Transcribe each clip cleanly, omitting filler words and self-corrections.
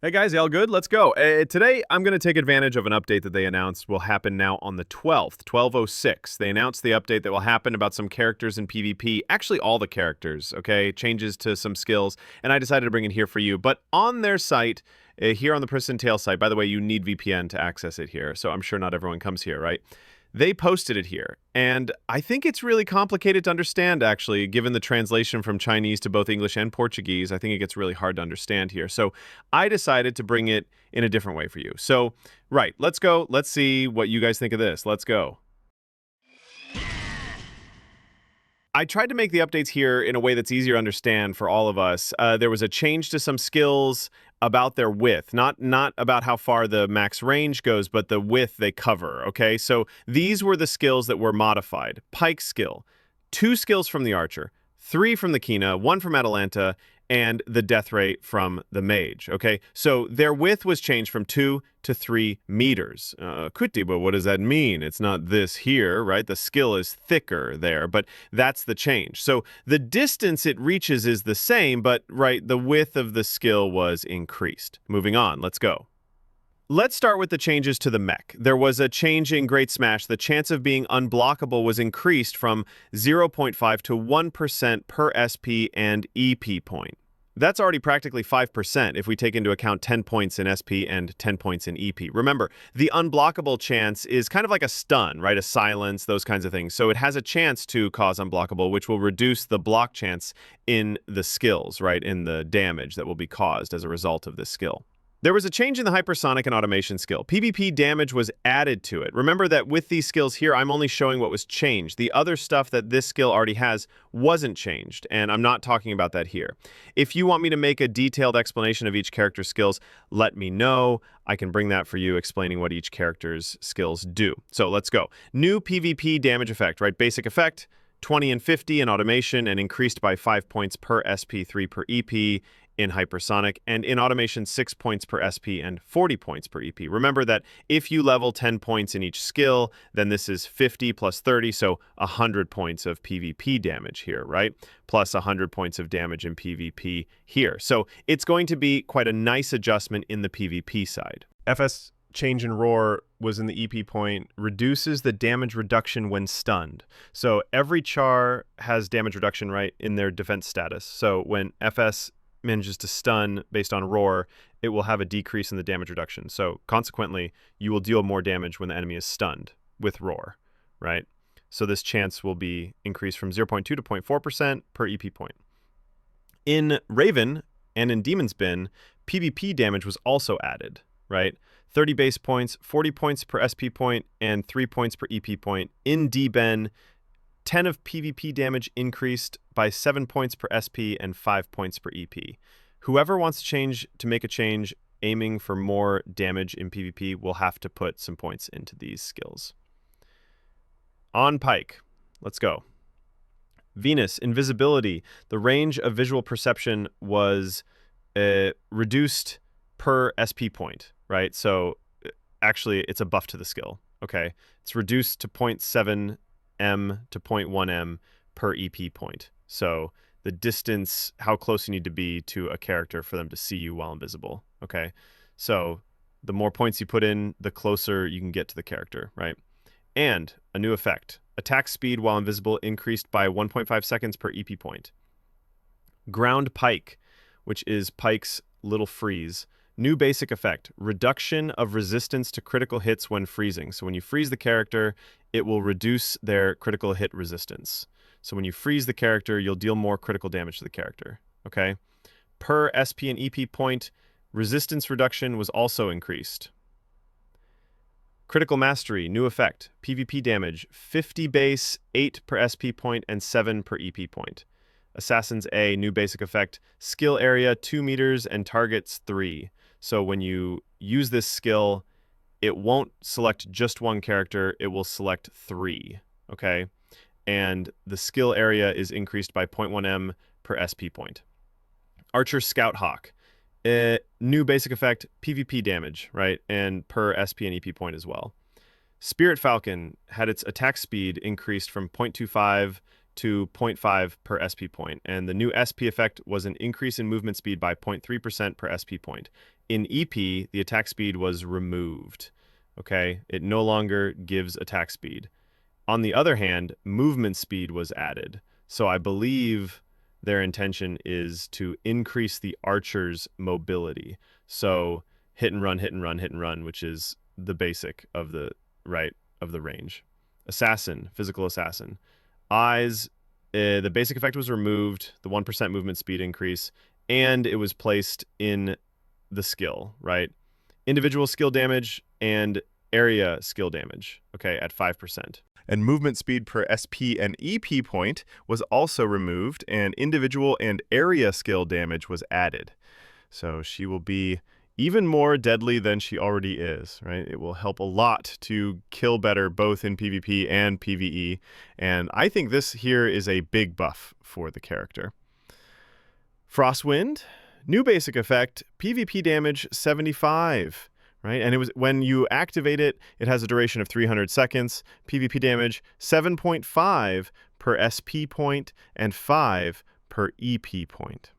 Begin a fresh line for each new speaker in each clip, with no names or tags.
Hey guys, y'all good? Let's go. Today, I'm going to take advantage of an update that they announced will happen now on the 12th, 1206. They announced the update that will happen about some characters in PvP, actually all the characters, okay? Changes to some skills, and I decided to bring it here for you. But on their site, here on the Priston Tale site, by the way, you need VPN to access it here, so I'm sure not everyone comes here, right? They posted it here, and I think it's really complicated to understand, actually, given the translation from Chinese to both English and Portuguese. I think it gets really hard to understand here. So I decided to bring it in a different way for you. So, right, let's go. Let's see what you guys think of this. Let's go. I tried to make the updates here in a way that's easier to understand for all of us. There was a change to some skills about their width, not about how far the max range goes, but the width they cover, okay? So these were the skills that were modified. Pike skill, 2 skills from the archer, 3 from the Kina, 1 from Atalanta, and the death rate from the mage, okay? So their width was changed from 2 to 3 meters. Kuti, but what does that mean? It's not this here, right? The skill is thicker there, but that's the change. So the distance it reaches is the same, but, right, the width of the skill was increased. Moving on, let's go. Let's start with the changes to the mech. There was a change in Great Smash. The chance of being unblockable was increased from 0.5 to 1% per SP and EP point. That's already practically 5% if we take into account 10 points in SP and 10 points in EP. Remember, the unblockable chance is kind of like a stun, right? A silence, those kinds of things. So it has a chance to cause unblockable, which will reduce the block chance in the skills, right? In the damage that will be caused as a result of this skill. There was a change in the hypersonic and automation skill. PvP damage was added to it. Remember that with these skills here, I'm only showing what was changed. The other stuff that this skill already has wasn't changed, and I'm not talking about that here. If you want me to make a detailed explanation of each character's skills, let me know. I can bring that for you, explaining what each character's skills do. So let's go. New PvP damage effect, right? Basic effect, 20 and 50 in automation, and increased by 5 points per SP, 3 per EP in hypersonic, and in automation 6 points per SP and 40 points per EP. Remember that if you level 10 points in each skill, then this is 50 plus 30, so 100 points of PvP damage here, right? Plus 100 points of damage in PvP here. So it's going to be quite a nice adjustment in the PvP side. FS change in roar was in the EP point, reduces the damage reduction when stunned. So every char has damage reduction, right, in their defense status. So when FS manages to stun based on roar, it will have a decrease in the damage reduction. So consequently, you will deal more damage when the enemy is stunned with roar, right? So this chance will be increased from 0.2 to 0.4% per EP point. In Raven and in Demon's Bin, PvP damage was also added, right? 30 base points, 40 points per SP point, and 3 points per EP point. In D-Ben, 10 of PvP damage increased by 7 points per SP and 5 points per EP. Whoever wants to make a change aiming for more damage in PvP will have to put some points into these skills. On Pike, let's go. Venus, invisibility. The range of visual perception was reduced per SP point, right? So actually, it's a buff to the skill, okay? It's reduced to 0.7 M to 0.1 M per EP point. So the distance, how close you need to be to a character for them to see you while invisible, okay? So the more points you put in, the closer you can get to the character, right? And a new effect. Attack speed while invisible increased by 1.5 seconds per EP point. Ground Pike, which is Pike's little freeze. New basic effect, reduction of resistance to critical hits when freezing. So when you freeze the character, it will reduce their critical hit resistance. So when you freeze the character, you'll deal more critical damage to the character, okay? Per SP and EP point, resistance reduction was also increased. Critical Mastery, new effect, PvP damage, 50 base, 8 per SP point, and 7 per EP point. Assassin's A, new basic effect, skill area 2 meters and targets 3. So when you use this skill, it won't select just one character, it will select 3, okay? And the skill area is increased by 0.1 M per SP point. Archer Scout Hawk, new basic effect, PvP damage, right? And per SP and EP point as well. Spirit Falcon had its attack speed increased from 0.25 to 0.5 per SP point, and the new SP effect was an increase in movement speed by 0.3% per SP point. in EP, the attack speed was removed. Okay, it no longer gives attack speed. On the other hand, movement speed was added. So I believe their intention is to increase the archer's mobility. So hit and run, hit and run, hit and run, which is the basic of the range. Assassin, physical assassin. Eyes, the basic effect was removed, the 1% movement speed increase, and it was placed in the skill, right? Individual skill damage and area skill damage, okay, at 5%. And movement speed per SP and EP point was also removed, and individual and area skill damage was added. So she will be even more deadly than she already is, right? It will help a lot to kill better both in PvP and PvE, and I think this here is a big buff for the character. Frostwind, new basic effect, PvP damage 75. Right? And it was when you activate it, it has a duration of 300 seconds, PvP damage 7.5 per SP point and 5 per EP point.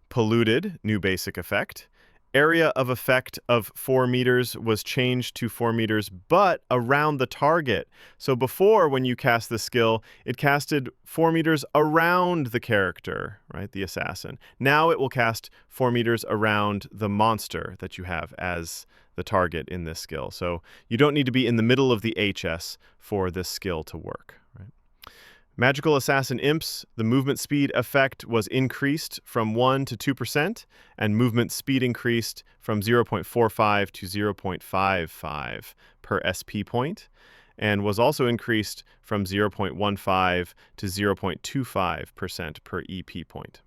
Polluted, new basic effect. Area of effect of 4 meters was changed to 4 meters, but around the target. So before, when you cast the skill, it casted 4 meters around the character, right, the assassin. Now it will cast 4 meters around the monster that you have as the target in this skill. So you don't need to be in the middle of the HS for this skill to work, right? Magical Assassin Imps, the movement speed effect was increased from 1 to 2%, and movement speed increased from 0.45 to 0.55 per SP point, and was also increased from 0.15 to 0.25% per EP point.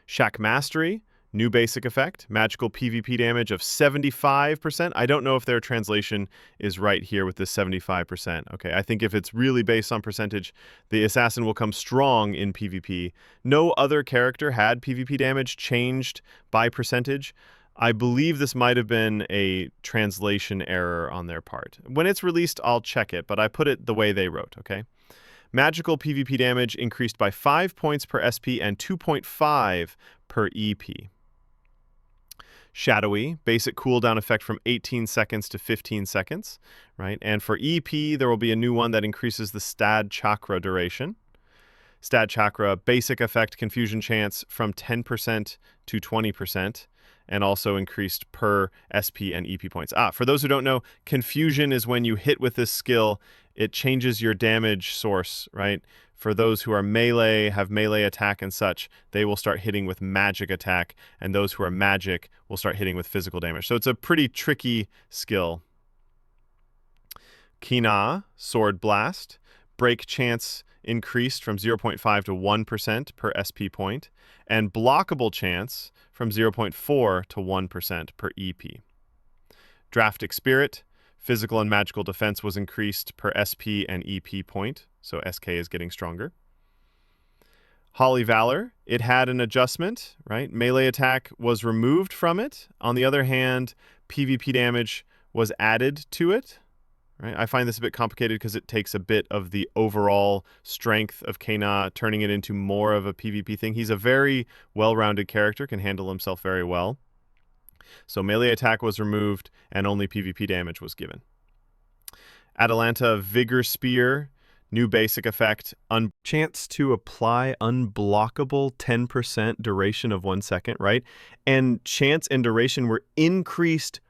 Shack Mastery, new basic effect, magical PvP damage of 75%. I don't know if their translation is right here with this 75%. Okay, I think if it's really based on percentage, the assassin will come strong in PvP. No other character had PvP damage changed by percentage. I believe this might have been a translation error on their part. When it's released, I'll check it, but I put it the way they wrote, okay? Magical PvP damage increased by 5 points per SP and 2.5 per EP. Shadowy, basic cooldown effect from 18 seconds to 15 seconds, right? And for EP, there will be a new one that increases the Stad Chakra duration. Stad Chakra, basic effect confusion chance from 10% to 20%, and also increased per SP and EP points. For those who don't know, confusion is when you hit with this skill, it changes your damage source, right? For those who are melee, have melee attack and such, they will start hitting with magic attack, and those who are magic will start hitting with physical damage. So it's a pretty tricky skill. Kina, Sword Blast, break chance increased from 0.5 to 1% per SP point, and blockable chance from 0.4 to 1% per EP. Draftic Spirit, physical and magical defense was increased per SP and EP point, so SK is getting stronger. Holy Valor, it had an adjustment, right? Melee attack was removed from it. On the other hand, PvP damage was added to it. Right? I find this a bit complicated because it takes a bit of the overall strength of Kena, turning it into more of a PvP thing. He's a very well-rounded character, can handle himself very well. So melee attack was removed and only PvP damage was given. Atalanta Vigor Spear, new basic effect, chance to apply unblockable 10% duration of 1 second, right? And chance and duration were increased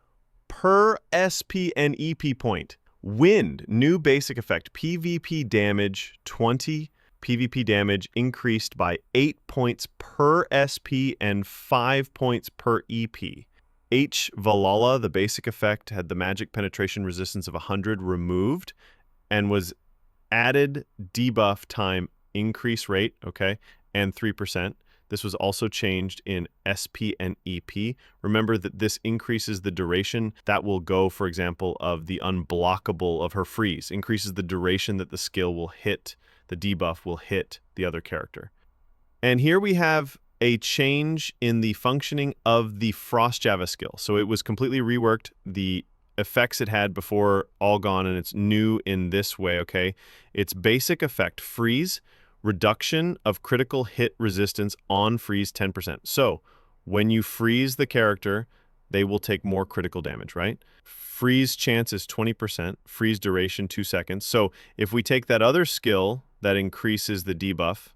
per SP and EP point. Wind, new basic effect, PvP damage 20, PvP damage increased by 8 points per SP and 5 points per EP. H. Valhalla, the basic effect, had the magic penetration resistance of 100 removed and was added debuff time increase rate, okay, and 3%. This was also changed in SP and EP. Remember that this increases the duration that will go, for example, of the unblockable of her freeze, increases the duration that the skill will hit, the debuff will hit the other character. And here we have a change in the functioning of the Frost Java skill. So it was completely reworked. The effects it had before all gone, and it's new in this way, okay? Its basic effect, freeze, reduction of critical hit resistance on freeze 10%. So When you freeze the character, they will take more critical damage, right? Freeze chance is 20%, freeze duration 2 seconds. So if we take that other skill that increases the debuff,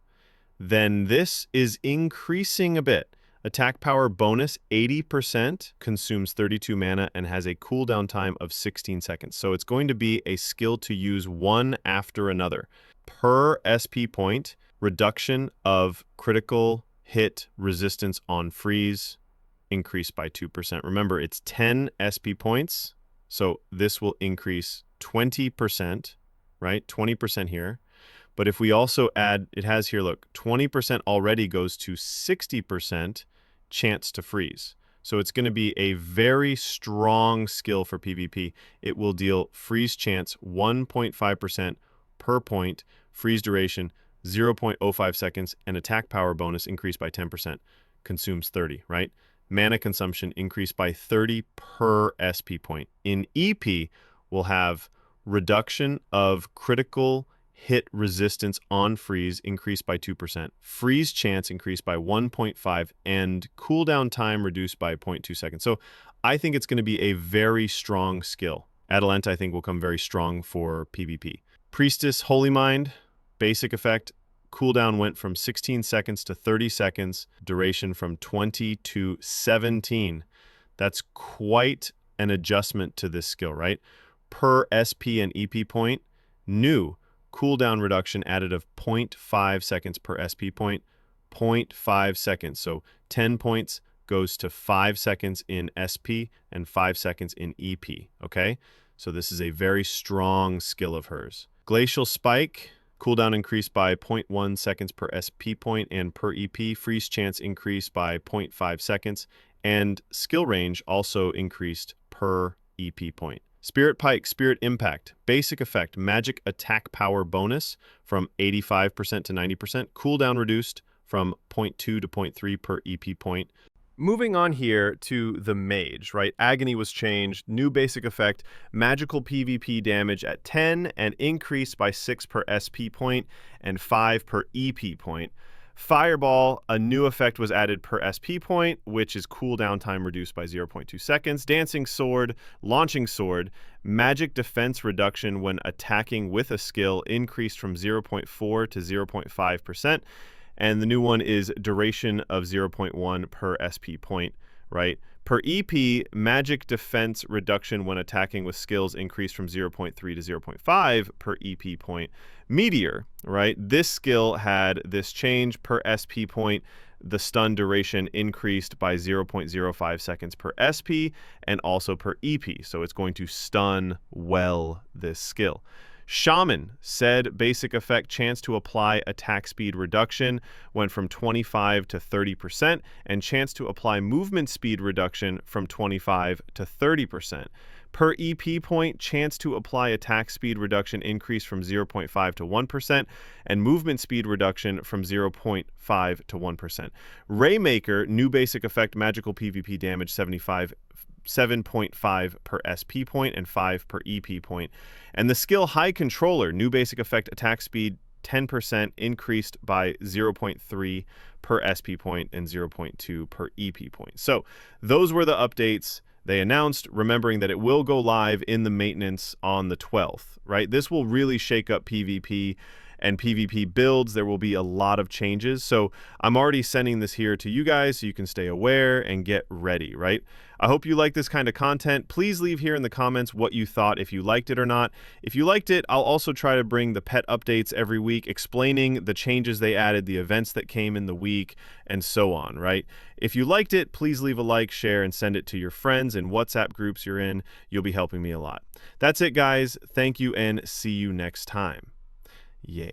then this is increasing a bit. Attack power bonus 80%, consumes 32 mana, and has a cooldown time of 16 seconds. So it's going to be a skill to use one after another. Per SP point, reduction of critical hit resistance on freeze increased by 2%. Remember, it's 10 SP points, so this will increase 20%, right? 20% here. But if we also add, it has here, look, 20% already goes to 60% chance to freeze. So it's going to be a very strong skill for PvP. It will deal freeze chance 1.5% per point, freeze duration 0.05 seconds, and attack power bonus increased by 10%, consumes 30, right? Mana consumption increased by 30 per SP point. In EP, we'll have reduction of critical hit resistance on freeze increased by 2%, freeze chance increased by 1.5, and cooldown time reduced by 0.2 seconds. So I think it's going to be a very strong skill. Atalanta, I think, will come very strong for PvP. Priestess, Holy Mind, basic effect, cooldown went from 16 seconds to 30 seconds, duration from 20 to 17. That's quite an adjustment to this skill, right? Per SP and EP point, new cooldown reduction added of 0.5 seconds per SP point, 0.5 seconds. So 10 points goes to 5 seconds in SP and 5 seconds in EP, okay? So this is a very strong skill of hers. Glacial Spike, cooldown increased by 0.1 seconds per SP point and per EP, freeze chance increased by 0.5 seconds, and skill range also increased per EP point. Spirit Pike, Spirit Impact, basic effect, magic attack power bonus from 85% to 90%, cooldown reduced from 0.2 to 0.3 per EP point. Moving on here to the Mage, right? Agony was changed, new basic effect, magical PvP damage at 10 and increased by 6 per SP point and 5 per EP point. Fireball, a new effect was added per SP point, which is cooldown time reduced by 0.2 seconds. Dancing Sword, Launching Sword, magic defense reduction when attacking with a skill increased from 0.4 to 0.5%. And the new one is duration of 0.1 per SP point, right? Per EP, magic defense reduction when attacking with skills increased from 0.3 to 0.5 per EP point. Meteor, right? This skill had this change per SP point. The stun duration increased by 0.05 seconds per SP and also per EP. So it's going to stun well this skill. Shaman, said basic effect, chance to apply attack speed reduction went from 25 to 30%, and chance to apply movement speed reduction from 25 to 30%. Per EP point, chance to apply attack speed reduction increased from 0.5 to 1%, and movement speed reduction from 0.5 to 1%. Raymaker, new basic effect, magical PvP damage 7.5 per SP point and 5 per EP point. And the skill High Controller, new basic effect, attack speed 10% increased by 0.3 per SP point and 0.2 per EP point. So those were the updates they announced, remembering that it will go live in the maintenance on the 12th, right? This will really shake up PvP and PvP builds. There will be a lot of changes. So I'm already sending this here to you guys so you can stay aware and get ready, right? I hope you like this kind of content. Please leave here in the comments what you thought, if you liked it or not. If you liked it, I'll also try to bring the pet updates every week, explaining the changes they added, the events that came in the week, and so on, right? If you liked it, please leave a like, share, and send it to your friends and WhatsApp groups you're in. You'll be helping me a lot. That's it, guys. Thank you, and see you next time. Yeah.